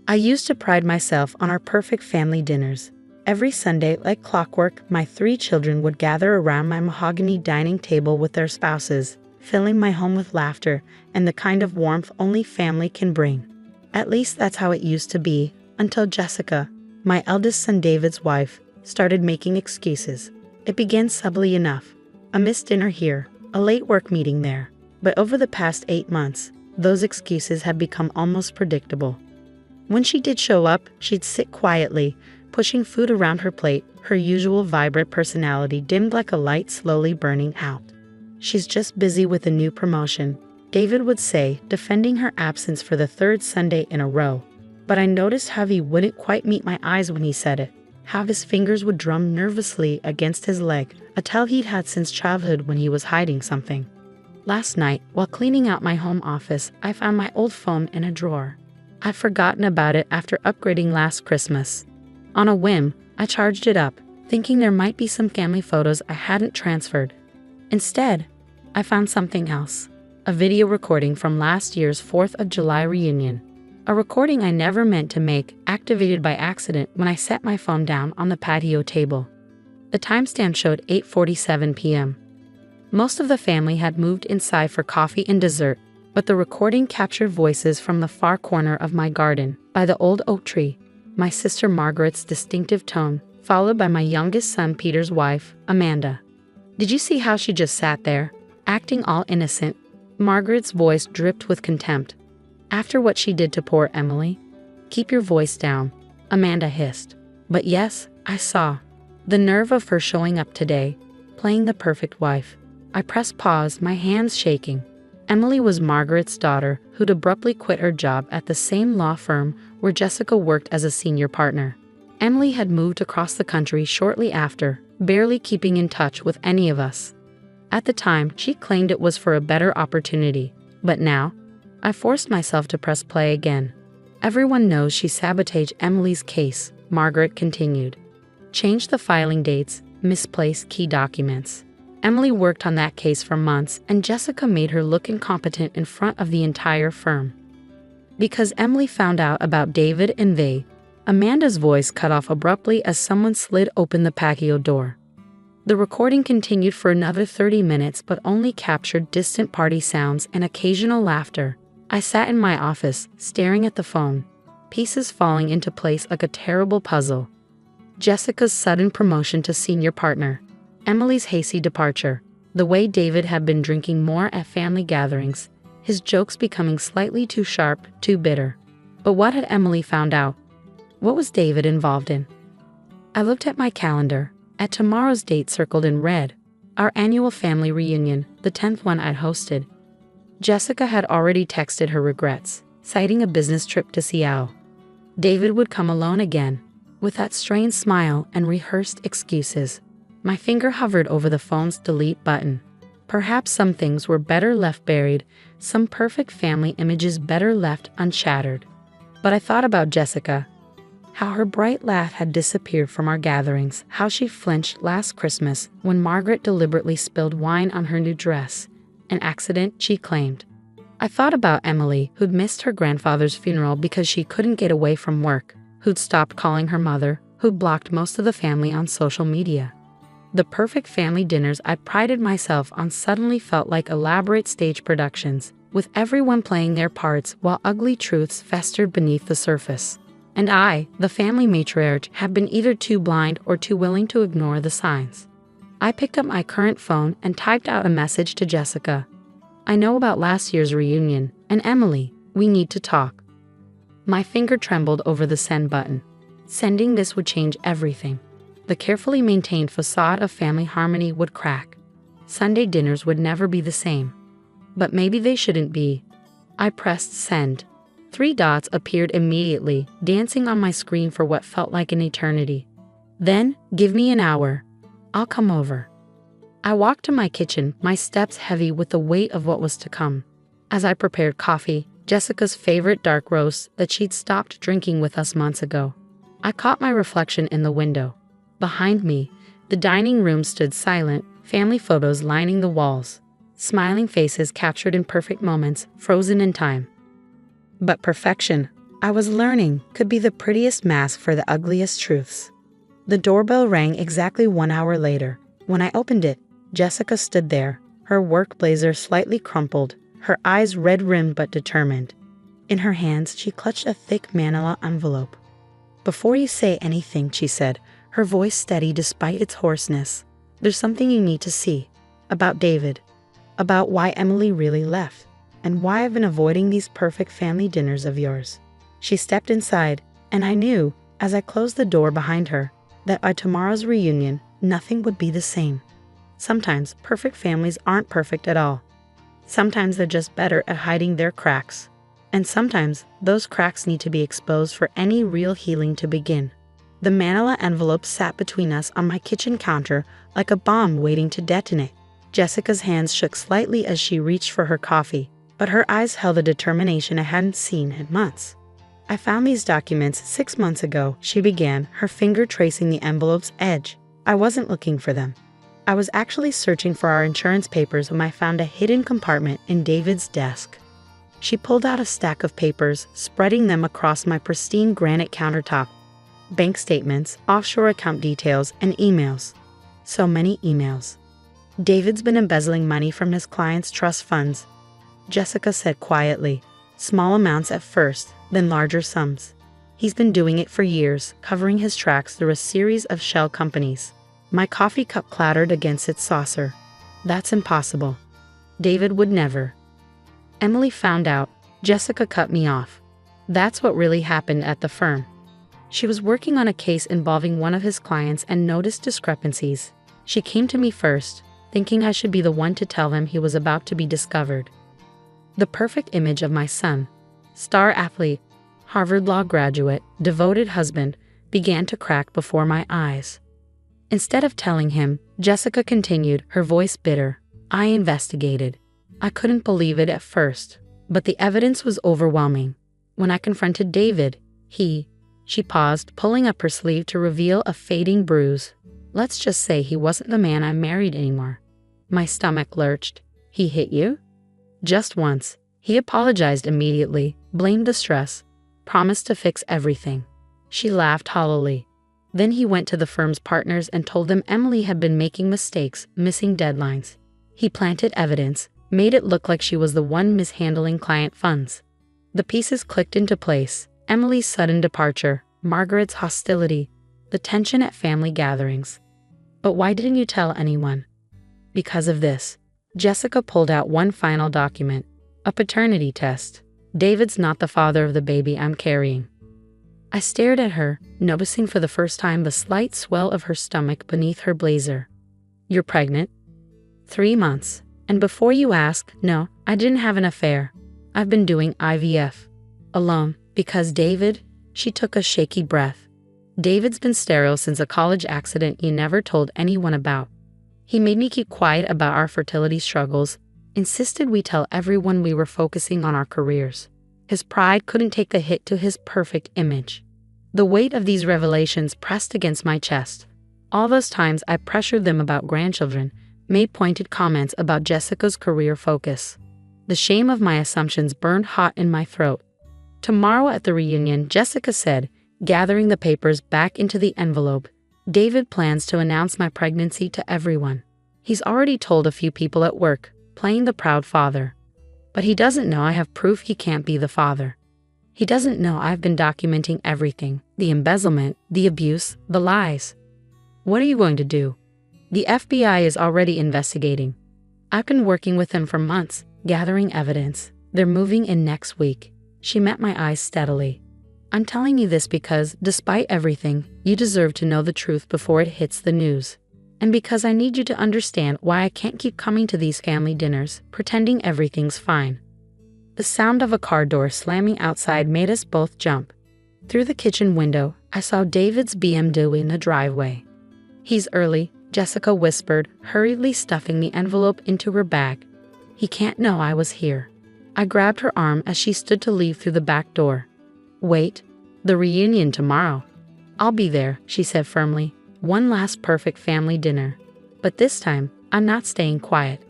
I used to pride myself on our perfect family dinners. Every Sunday, like clockwork, my 3 children would gather around my mahogany dining table with their spouses, filling my home with laughter and the kind of warmth only family can bring. At least that's how it used to be, until Jessica, my eldest son David's wife, started making excuses. It began subtly enough. A missed dinner here, a late work meeting there. But over the past 8 months, those excuses had become almost predictable. When she did show up, she'd sit quietly, pushing food around her plate, her usual vibrant personality dimmed like a light slowly burning out. "She's just busy with a new promotion," David would say, defending her absence for the 3rd Sunday in a row. But I noticed how he wouldn't quite meet my eyes when he said it, how his fingers would drum nervously against his leg, a tell he'd had since childhood when he was hiding something. Last night, while cleaning out my home office, I found my old phone in a drawer. I'd forgotten about it after upgrading last Christmas. On a whim, I charged it up, thinking there might be some family photos I hadn't transferred. Instead, I found something else. A video recording from last year's 4th of July reunion. A recording I never meant to make, activated by accident when I set my phone down on the patio table. The timestamp showed 8:47 p.m. Most of the family had moved inside for coffee and dessert, but the recording captured voices from the far corner of my garden, by the old oak tree, my sister Margaret's distinctive tone, followed by my youngest son Peter's wife, Amanda. "Did you see how she just sat there, acting all innocent?" Margaret's voice dripped with contempt. "After what she did to poor Emily?" "Keep your voice down," Amanda hissed. But yes, I saw. The nerve of her showing up today, playing the perfect wife. I pressed pause, my hands shaking. Emily was Margaret's daughter, who'd abruptly quit her job at the same law firm where Jessica worked as a senior partner. Emily had moved across the country shortly after, barely keeping in touch with any of us. At the time, she claimed it was for a better opportunity, but now, I forced myself to press play again. "Everyone knows she sabotaged Emily's case," Margaret continued. "Changed the filing dates, misplaced key documents. Emily worked on that case for months, and Jessica made her look incompetent in front of the entire firm. Because Emily found out about David and they..." Amanda's voice cut off abruptly as someone slid open the patio door. The recording continued for another 30 minutes but only captured distant party sounds and occasional laughter. I sat in my office, staring at the phone, pieces falling into place like a terrible puzzle. Jessica's sudden promotion to senior partner. Emily's hasty departure, the way David had been drinking more at family gatherings, his jokes becoming slightly too sharp, too bitter. But what had Emily found out? What was David involved in? I looked at my calendar, at tomorrow's date circled in red, our annual family reunion, the 10th one I'd hosted. Jessica had already texted her regrets, citing a business trip to Seattle. David would come alone again, with that strained smile and rehearsed excuses. My finger hovered over the phone's delete button. Perhaps some things were better left buried, some perfect family images better left unshattered. But I thought about Jessica. How her bright laugh had disappeared from our gatherings, how she flinched last Christmas when Margaret deliberately spilled wine on her new dress, an accident, she claimed. I thought about Emily, who'd missed her grandfather's funeral because she couldn't get away from work, who'd stopped calling her mother, who'd blocked most of the family on social media. The perfect family dinners I'd prided myself on suddenly felt like elaborate stage productions, with everyone playing their parts while ugly truths festered beneath the surface. And I, the family matriarch, had been either too blind or too willing to ignore the signs. I picked up my current phone and typed out a message to Jessica. "I know about last year's reunion, and Emily, we need to talk." My finger trembled over the send button. Sending this would change everything. The carefully maintained facade of family harmony would crack. Sunday dinners would never be the same. But maybe they shouldn't be. I pressed send. 3 dots appeared immediately, dancing on my screen for what felt like an eternity. Then, "Give me an hour. I'll come over." I walked to my kitchen, my steps heavy with the weight of what was to come. As I prepared coffee, Jessica's favorite dark roast that she'd stopped drinking with us months ago, I caught my reflection in the window. Behind me, the dining room stood silent, family photos lining the walls, smiling faces captured in perfect moments, frozen in time. But perfection, I was learning could be the prettiest mask for the ugliest truths. The doorbell rang exactly 1 hour later. When I opened it, Jessica stood there, her work blazer slightly crumpled, her eyes red-rimmed but determined. In her hands, she clutched a thick manila envelope. "Before you say anything," she said, her voice steady despite its hoarseness, "there's something you need to see. About David. About why Emily really left. And why I've been avoiding these perfect family dinners of yours." She stepped inside, and I knew, as I closed the door behind her, that by tomorrow's reunion, nothing would be the same. Sometimes perfect families aren't perfect at all. Sometimes they're just better at hiding their cracks. And sometimes those cracks need to be exposed for any real healing to begin. The manila envelope sat between us on my kitchen counter like a bomb waiting to detonate. Jessica's hands shook slightly as she reached for her coffee, but her eyes held a determination I hadn't seen in months. "I found these documents 6 months ago," she began, her finger tracing the envelope's edge. "I wasn't looking for them. I was actually searching for our insurance papers when I found a hidden compartment in David's desk." She pulled out a stack of papers, spreading them across my pristine granite countertop. Bank statements, offshore account details, and emails. So many emails. "David's been embezzling money from his clients' trust funds," Jessica said quietly. "Small amounts at first, then larger sums. He's been doing it for years, covering his tracks through a series of shell companies." My coffee cup clattered against its saucer. "That's impossible. David would never." "Emily found out," Jessica cut me off. "That's what really happened at the firm. She was working on a case involving one of his clients and noticed discrepancies. She came to me first, thinking I should be the one to tell them he was about to be discovered. The perfect image of my son, star athlete, Harvard Law graduate, devoted husband, began to crack before my eyes. Instead of telling him, Jessica continued, her voice bitter, "I investigated. I couldn't believe it at first, but the evidence was overwhelming. When I confronted David, she paused, pulling up her sleeve to reveal a fading bruise. Let's just say he wasn't the man I married anymore." My stomach lurched. "He hit you?" "Just once. He apologized immediately, blamed the stress, promised to fix everything." She laughed hollowly. "Then he went to the firm's partners and told them Emily had been making mistakes, missing deadlines. He planted evidence, made it look like she was the one mishandling client funds." The pieces clicked into place. Emily's sudden departure, Margaret's hostility, the tension at family gatherings. "But why didn't you tell anyone?" "Because of this." Jessica pulled out one final document, a paternity test. "David's not the father of the baby I'm carrying." I stared at her, noticing for the first time the slight swell of her stomach beneath her blazer. "You're pregnant?" 3 months. And before you ask, no, I didn't have an affair. I've been doing IVF. Alone, because David," she took a shaky breath. "David's been sterile since a college accident he never told anyone about. He made me keep quiet about our fertility struggles, insisted we tell everyone we were focusing on our careers. His pride couldn't take the hit to his perfect image." The weight of these revelations pressed against my chest. All those times I pressured them about grandchildren, made pointed comments about Jessica's career focus. The shame of my assumptions burned hot in my throat. "Tomorrow at the reunion," Jessica said, gathering the papers back into the envelope, "David plans to announce my pregnancy to everyone. He's already told a few people at work, playing the proud father. But he doesn't know I have proof he can't be the father. He doesn't know I've been documenting everything, the embezzlement, the abuse, the lies." "What are you going to do?" "The FBI is already investigating. I've been working with them for months, gathering evidence. They're moving in next week." She met my eyes steadily. "I'm telling you this because, despite everything, you deserve to know the truth before it hits the news. And because I need you to understand why I can't keep coming to these family dinners, pretending everything's fine." The sound of a car door slamming outside made us both jump. Through the kitchen window, I saw David's BMW in the driveway. "He's early," Jessica whispered, hurriedly stuffing the envelope into her bag. "He can't know I was here." I grabbed her arm as she stood to leave through the back door. "Wait, the reunion tomorrow." "I'll be there," she said firmly. "One last perfect family dinner. But this time, I'm not staying quiet."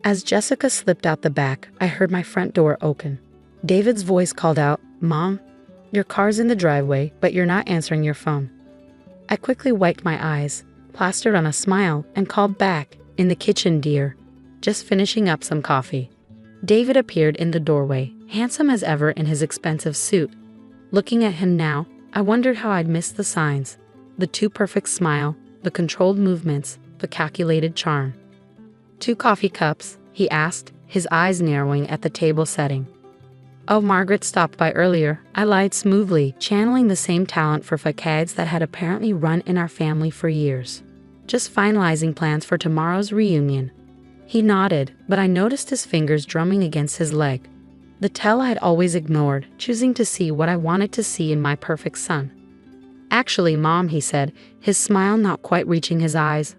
As Jessica slipped out the back, I heard my front door open. David's voice called out, "Mom." Your car's in the driveway, but you're not answering your phone." I quickly wiped my eyes, plastered on a smile, and called back, "In the kitchen, dear. Just finishing up some coffee." David appeared in the doorway, handsome as ever in his expensive suit. Looking at him now, I wondered how I'd missed the signs. The too perfect smile, the controlled movements, the calculated charm. "2 coffee cups?" he asked, his eyes narrowing at the table setting. "Oh, Margaret stopped by earlier," I lied smoothly, channeling the same talent for facades that had apparently run in our family for years. "Just finalizing plans for tomorrow's reunion." He nodded, but I noticed his fingers drumming against his leg. The tell I'd always ignored, choosing to see what I wanted to see in my perfect son. "Actually, Mom," he said, his smile not quite reaching his eyes,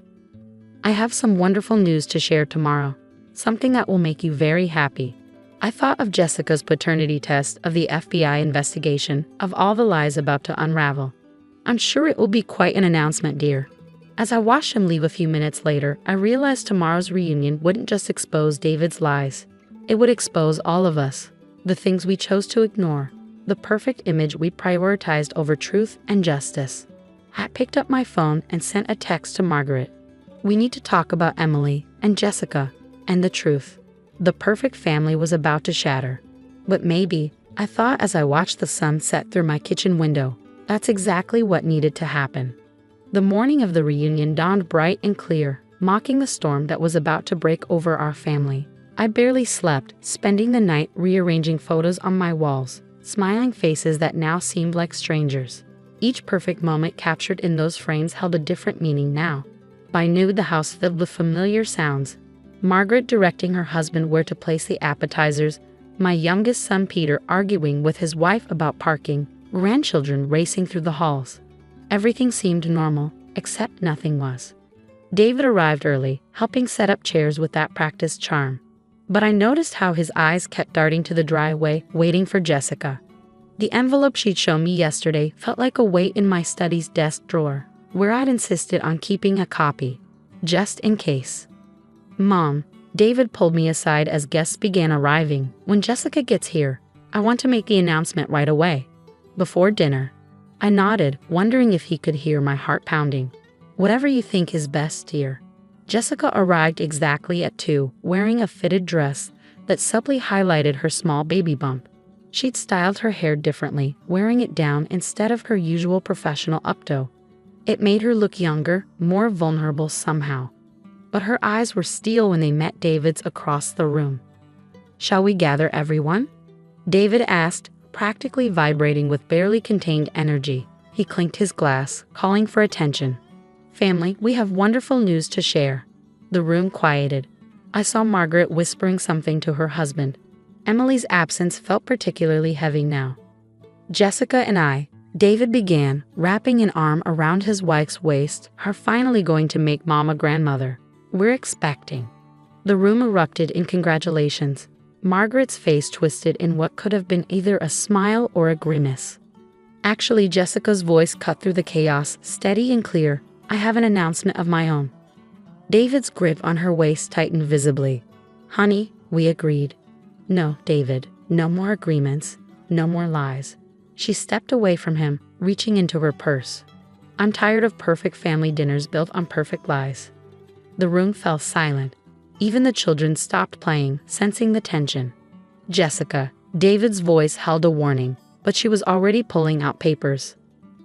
"I have some wonderful news to share tomorrow. Something that will make you very happy." I thought of Jessica's paternity test, of the FBI investigation, of all the lies about to unravel. "I'm sure it will be quite an announcement, dear." As I watched him leave a few minutes later, I realized tomorrow's reunion wouldn't just expose David's lies. It would expose all of us. The things we chose to ignore. The perfect image we prioritized over truth and justice. I picked up my phone and sent a text to Margaret. "We need to talk about Emily and Jessica and the truth." The perfect family was about to shatter. But maybe, I thought as I watched the sun set through my kitchen window, that's exactly what needed to happen. The morning of the reunion dawned bright and clear, mocking the storm that was about to break over our family. I barely slept, spending the night rearranging photos on my walls, smiling faces that now seemed like strangers. Each perfect moment captured in those frames held a different meaning now. By noon, the house filled with familiar sounds. Margaret directing her husband where to place the appetizers, my youngest son Peter arguing with his wife about parking, grandchildren racing through the halls. Everything seemed normal, except nothing was. David arrived early, helping set up chairs with that practiced charm. But I noticed how his eyes kept darting to the driveway, waiting for Jessica. The envelope she'd shown me yesterday felt like a weight in my study's desk drawer, where I'd insisted on keeping a copy, just in case. "Mom," David pulled me aside as guests began arriving. "When Jessica gets here, I want to make the announcement right away. Before dinner." I nodded, wondering if he could hear my heart pounding. "Whatever you think is best, dear." Jessica arrived exactly at 2, wearing a fitted dress that subtly highlighted her small baby bump. She'd styled her hair differently, wearing it down instead of her usual professional updo. It made her look younger, more vulnerable somehow. But her eyes were steel when they met David's across the room. "Shall we gather everyone?" David asked, practically vibrating with barely contained energy. He clinked his glass, calling for attention. "Family, we have wonderful news to share." The room quieted. I saw Margaret whispering something to her husband. Emily's absence felt particularly heavy now. "Jessica and I," David began, wrapping an arm around his wife's waist, "are finally going to make Mom a grandmother. We're expecting." The room erupted in congratulations. Margaret's face twisted in what could have been either a smile or a grimace. Actually, Jessica's voice cut through the chaos, steady and clear. "I have an announcement of my own." David's grip on her waist tightened visibly. "Honey," we agreed. "No, David, no more agreements, no more lies." She stepped away from him, reaching into her purse. "I'm tired of perfect family dinners built on perfect lies." The room fell silent. Even the children stopped playing, sensing the tension. "Jessica," David's voice held a warning, but she was already pulling out papers.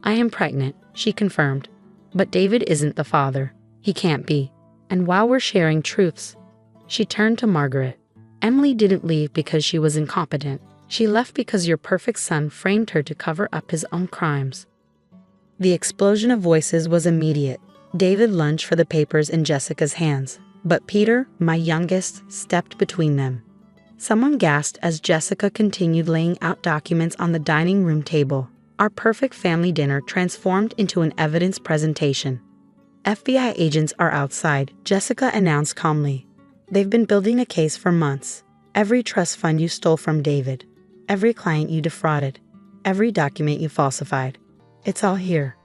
"I am pregnant," she confirmed. "But David isn't the father. He can't be. And while we're sharing truths..." She turned to Margaret. "Emily didn't leave because she was incompetent. She left because your perfect son framed her to cover up his own crimes." The explosion of voices was immediate. David lunged for the papers in Jessica's hands, but Peter, my youngest, stepped between them. Someone gasped as Jessica continued laying out documents on the dining room table. Our perfect family dinner transformed into an evidence presentation. "FBI agents are outside," Jessica announced calmly. "They've been building a case for months. Every trust fund you stole from David, every client you defrauded, every document you falsified. It's all here."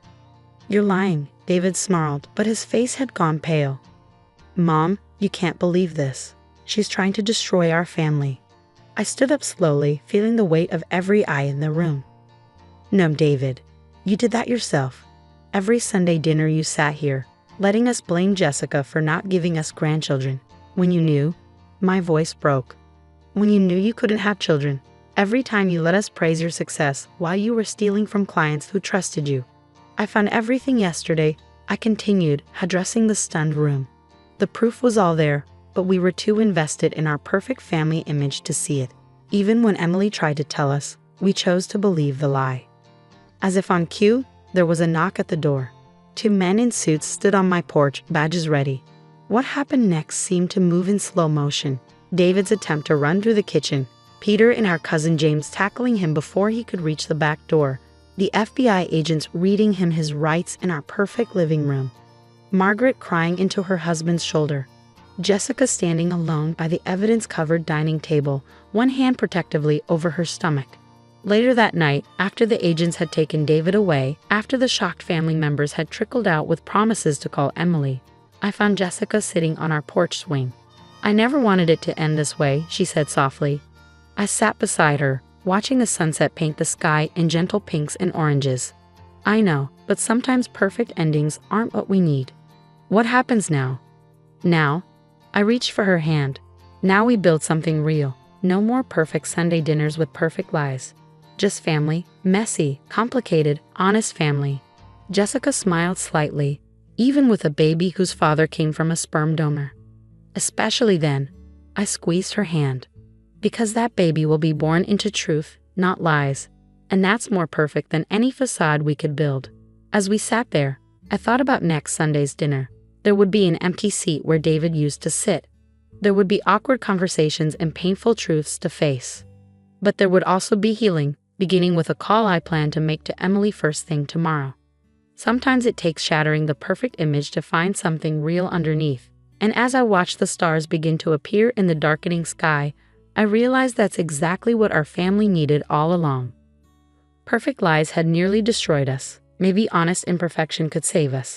"You're lying," David snarled, but his face had gone pale. "Mom, you can't believe this. She's trying to destroy our family." I stood up slowly, feeling the weight of every eye in the room. No, David. You did that yourself. Every Sunday dinner you sat here, letting us blame Jessica for not giving us grandchildren. When you knew, my voice broke. When you knew you couldn't have children. Every time you let us praise your success while you were stealing from clients who trusted you. I found everything yesterday, I continued, addressing the stunned room. The proof was all there, but we were too invested in our perfect family image to see it. Even when Emily tried to tell us, we chose to believe the lie. As if on cue, there was a knock at the door. 2 men in suits stood on my porch, badges ready. What happened next seemed to move in slow motion. David's attempt to run through the kitchen, Peter and our cousin James tackling him before he could reach the back door, the FBI agents reading him his rights in our perfect living room, Margaret crying into her husband's shoulder, Jessica standing alone by the evidence-covered dining table, one hand protectively over her stomach. Later that night, after the agents had taken David away, after the shocked family members had trickled out with promises to call Emily, I found Jessica sitting on our porch swing. I never wanted it to end this way, she said softly. I sat beside her, watching the sunset paint the sky in gentle pinks and oranges. I know, but sometimes perfect endings aren't what we need. What happens now? Now? I reached for her hand. Now we build something real. No more perfect Sunday dinners with perfect lies. Just family, messy, complicated, honest family. Jessica smiled slightly, even with a baby whose father came from a sperm donor. Especially then, I squeezed her hand. Because that baby will be born into truth, not lies. And that's more perfect than any facade we could build. As we sat there, I thought about next Sunday's dinner. There would be an empty seat where David used to sit. There would be awkward conversations and painful truths to face. But there would also be healing, beginning with a call I plan to make to Emily first thing tomorrow. Sometimes it takes shattering the perfect image to find something real underneath. And as I watched the stars begin to appear in the darkening sky, I realized that's exactly what our family needed all along. Perfect lies had nearly destroyed us. Maybe honest imperfection could save us.